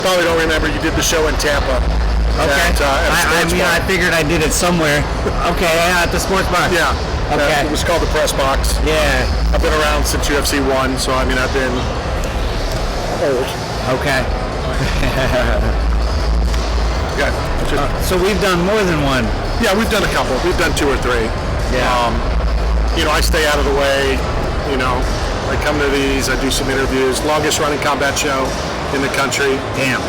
Probably don't remember. You did the show in Tampa. Okay. I figured I did it somewhere. Okay, at the sports bar. Yeah. Okay. It was called the Press Box. Yeah. I've been around since UFC 1, so I've been old. Okay. So we've done more than one. Yeah, we've done a couple. We've done 2 or 3. Yeah. I stay out of the way. I come to these. I do some interviews. Longest running combat show in the country. Damn.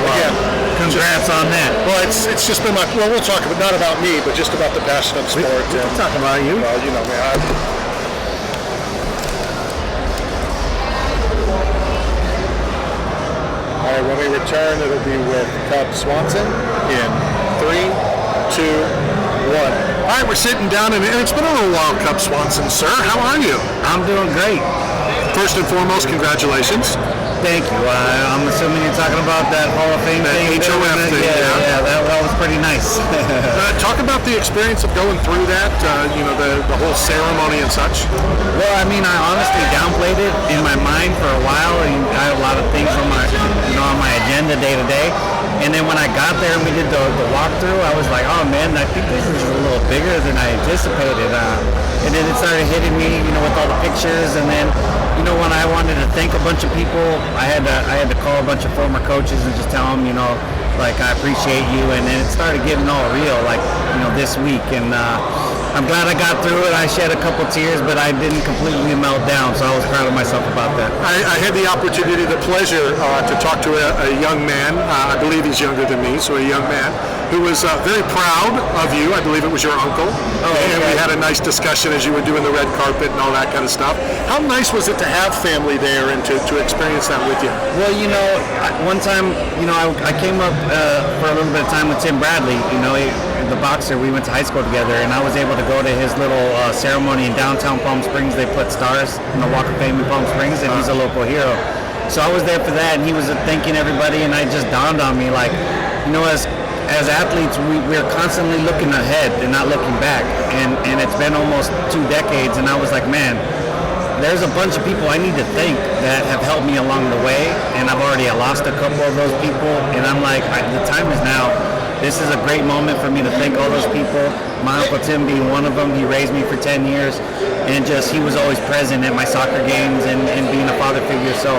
Again, congrats on that. Well, it's just been we'll talk about, not about me, but just about the passion of sport. We can talk about you. Well, man. All right, when we return, it'll be with Cub Swanson in 3, 2, 1. All right, we're sitting down, and it's been a little while, Cub Swanson, sir. How are you? I'm doing great. First and foremost, congratulations. Thank you. I'm assuming you're talking about that Hall of Fame thing. HOF thing. Yeah, that was pretty nice. Talk about the experience of going through that, the whole ceremony and such. Well, I honestly downplayed it in my mind for a while, and I had a lot of things on my agenda day to day. And then when I got there and we did the walkthrough, I was like, oh man, I think this is a little bigger than I anticipated. And then it started hitting me, with all the pictures, and then when I wanted to thank a bunch of people, I had to call a bunch of former coaches and just tell them, I appreciate you. And then it started getting all real, this week. And I'm glad I got through it. I shed a couple tears, but I didn't completely melt down, so I was proud of myself about that. I had the opportunity, the pleasure to talk to a young man. I believe he's younger than me, so a young man who was very proud of you. I believe it was your uncle. Oh, okay. And we had a nice discussion as you were doing the red carpet and all that kind of stuff. How nice was it to have family there and to experience that with you? Well, one time, I came up for a little bit of time with Tim Bradley, the boxer. We went to high school together, and I was able to go to his little ceremony in downtown Palm Springs. They put stars in the Walk of Fame in Palm Springs, and he's a local hero. So I was there for that, and he was thanking everybody, and it just dawned on me, as athletes, we're constantly looking ahead and not looking back, and it's been almost 2 decades, and I was like, man, there's a bunch of people I need to thank that have helped me along the way, and I've already lost a couple of those people, and I'm like, the time is now. This is a great moment for me to thank all those people. My Uncle Tim being one of them. He raised me for 10 years, and he was always present at my soccer games and being a father figure. So,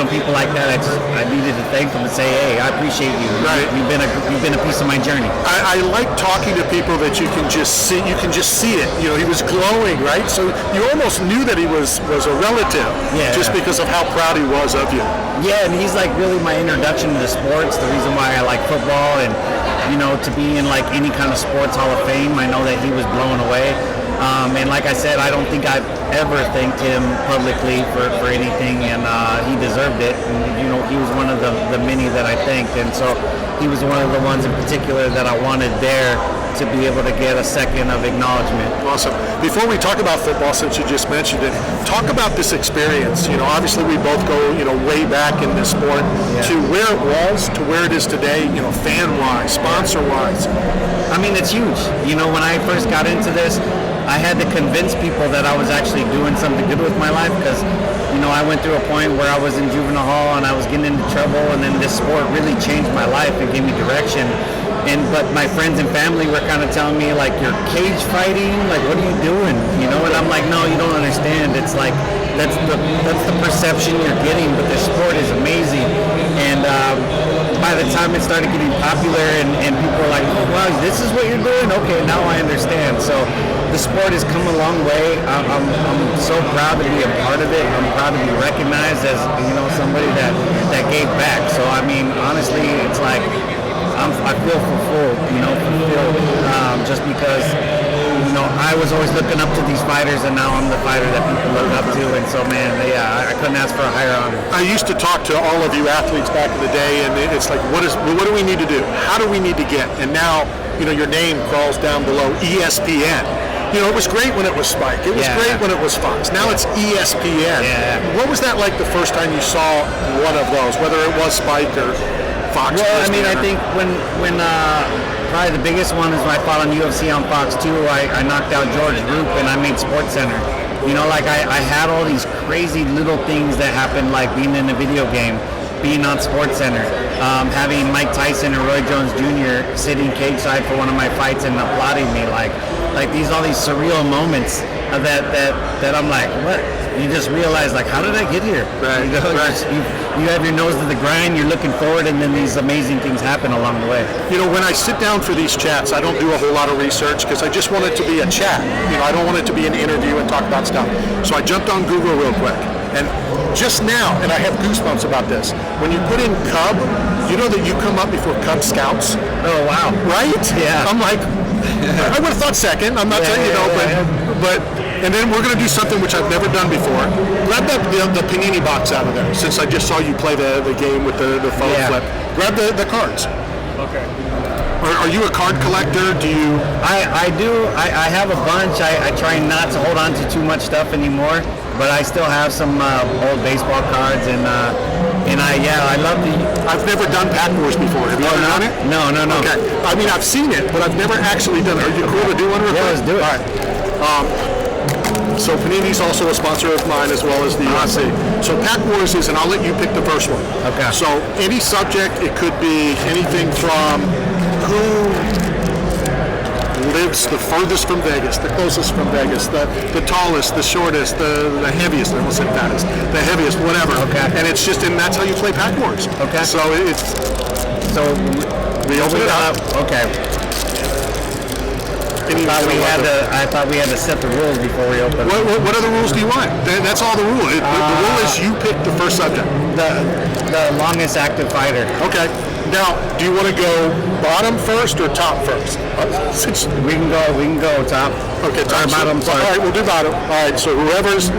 people like that, I needed to thank them and say, hey, I appreciate you. Right. You've been a piece of my journey. I like talking to people that you can just see. You can just see it. He was glowing, right? So you almost knew that he was a relative, just because of how proud he was of you. Yeah, and he's really my introduction to the sports. The reason why I like football, and to be in any kind of sports Hall of Fame, I know that he was blown away. And like I said, I don't think I've ever thanked him publicly for anything, and he deserved it. And, he was one of the many that I thanked, and so he was one of the ones in particular that I wanted there to be able to get a second of acknowledgement. Awesome. Before we talk about football, since you just mentioned it, talk about this experience. Obviously we both go, way back in this sport to where it was to where it is today, fan-wise, sponsor-wise. It's huge. When I first got into this, I had to convince people that I was actually doing something good with my life, because, I went through a point where I was in juvenile hall and I was getting into trouble, and then this sport really changed my life and gave me direction. But my friends and family were kind of telling me, you're cage fighting, what are you doing? And I'm like, no, you don't understand. It's that's the perception you're getting, but the sport is amazing. And by the time it started getting popular and people were like, oh wow, this is what you're doing? Okay, now I understand. So the sport has come a long way. I'm so proud to be a part of it. I'm proud to be recognized as somebody that gave back. So honestly, it's I feel fulfilled, just because I was always looking up to these fighters, and now I'm the fighter that people look up to, and so man, I couldn't ask for a higher honor. I used to talk to all of you athletes back in the day, and it's like, what do we need to do? How do we need to get? And now, your name crawls down below ESPN. It was great when it was Spike. It was great when it was Fox. Now it's ESPN. Yeah. What was that like the first time you saw one of those, whether it was Spike or Fox? Well, I think when probably the biggest one is when I fought on UFC on Fox 2. I knocked out George Roop, and I made SportsCenter. You know, like I had all these crazy little things that happened, like being in a video game, being on SportsCenter, having Mike Tyson and Roy Jones Jr. sitting cage side for one of my fights and applauding me, like all these surreal moments that I'm like, what? You just realize, like, how did I get here? Right. You know, right. You have your nose to the grind, you're looking forward, and then these amazing things happen along the way. You know, when I sit down for these chats, I don't do a whole lot of research because I just want it to be a chat. You know, I don't want it to be an interview and talk about stuff. So I jumped on Google real quick. And just now, and I have goosebumps about this, when you put in Cub, you know that you come up before Cub Scouts? Oh, wow. Right? Yeah. I'm like, I would have thought second. I'm not saying, you know, but and then we're going to do something which I've never done before. Grab the Panini box out of there, since I just saw you play the game with the phone flip. Grab the cards. Okay. Are you a card collector? Do you? I do. I have a bunch. I try not to hold on to too much stuff anymore, but I still have some old baseball cards, and I love the. I've never done Pack Wars before. Have you ever done it? No. Okay. I mean, I've seen it, but I've never actually done it. Are you cool to do one? Yeah, let's do it. All right. So Panini's also a sponsor of mine as well as the UFC. So Pack Wars is, and I'll let you pick the first one. Okay. So any subject, it could be anything from who lives the furthest from Vegas, the closest from Vegas, the tallest, the shortest, the heaviest, I almost said fattest, the heaviest, whatever. Okay. And it's just, and that's how you play Pack Wars. Okay. So we open it up. Okay. I thought we had to set the rules before we open. What other rules do you want? That's all the rule. The rule is you pick the first subject. The longest active fighter. Okay. Now, do you want to go bottom first or top first? We can go top. Okay, top. Bottom. All right, we'll do bottom. All right. So whoever's.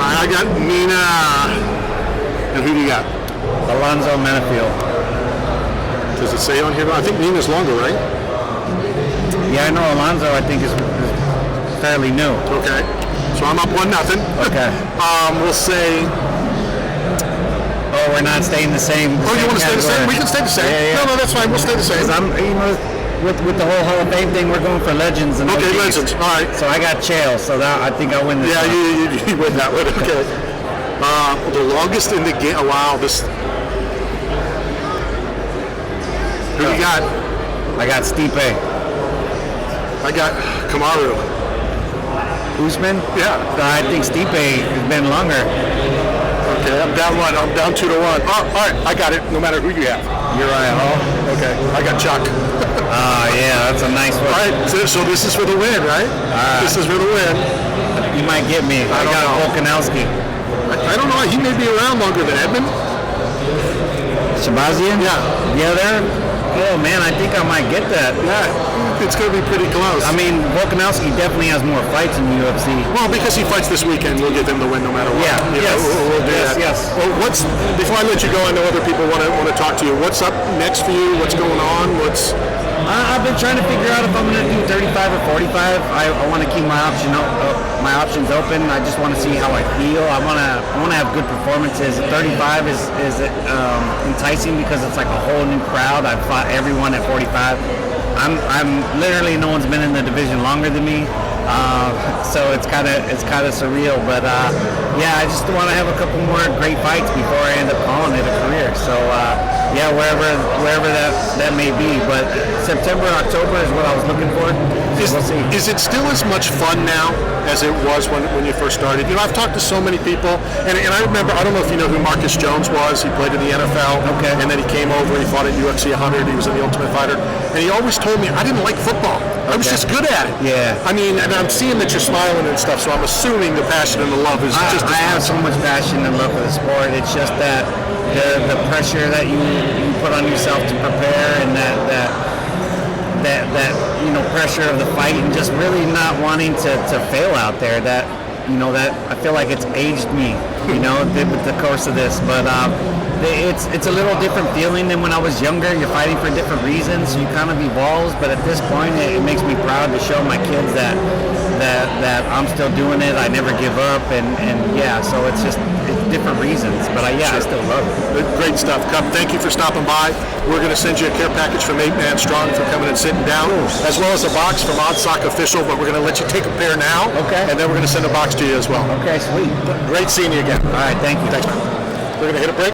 I got Nina. And who do you got? Alonzo Menifield. Does it say on here? I think Nina's longer, right? Yeah, I know Alonzo, I think, is fairly new. Okay. So I'm up 1-0. Okay. We'll say. Oh, we're not staying the same. Oh, you want to stay the same? We can stay the same. Yeah. No, that's fine. We'll stay the same. I'm, with the whole Hall of Fame thing, we're going for legends. And okay, legends. All right. So I got Chael, so I think I'll win this. Yeah, you win that one. Okay. The longest in the game. Oh, wow. This. Who you got? I got Stipe. I got Kamaru. Usman? Yeah. I think Stipe has been longer. Okay, I'm down 1. I'm down 2-1. Oh, all right, I got it. No matter who you have. Uriah Hall. Okay, I got Chuck. Yeah, that's a nice one. All right, so this is for the win, right? This is for the win. You might get me. I got Volkanovski. I don't know. He may be around longer than Edmund. Shabazian? Yeah, there. Oh man, I think I might get that. Yeah, it's going to be pretty close. I mean, Volkanovski definitely has more fights in the UFC. Well, because he fights this weekend, we'll give him the win no matter what. Yeah, We'll do that. Yes. Well, before I let you go, I know other people want to talk to you. What's up next for you? What's going on? I've been trying to figure out if I'm going to do 35 or 45. I want to keep my options open. I just want to see how I feel. I want to have good performances. 35 is enticing because it's like a whole new crowd. I've fought everyone at 45. I'm literally, no one's been in the division longer than me. So it's kind of surreal, but I just want to have a couple more great fights before I end up calling it a career. So wherever that may be, but September, October is what I was looking for. We'll see. Is it still as much fun now as it was when you first started? You know, I've talked to so many people, and I remember, I don't know if you know who Marcus Jones was. He played in the NFL, and then he came over, he fought at UFC 100, he was in the Ultimate Fighter, and he always told me, I didn't like football. I was just good at it. Yeah. I mean, and I'm seeing that you're smiling and stuff, so I'm assuming the passion and the love is just as I have so much passion and love for the sport. It's just that the pressure that you put on yourself to prepare, and that pressure of the fight, and just really not wanting to fail out there, that I feel like it's aged me with the course of this, but it's a little different feeling than when I was younger. You're fighting for different reasons. You kind of evolve, but at this point, it makes me proud to show my kids that I'm still doing it. I never give up, and yeah. So it's different reasons, but I still love it. Great stuff, Cub. Thank you for stopping by. We're going to send you a care package from 8 Man Strong for coming and sitting down, as well as a box from Odd Sock Official. But we're going to let you take a pair now, okay? And then we're going to send a box to you as well. Okay, sweet. Great seeing you again. All right, thank you. Thanks, man. We're going to hit a break.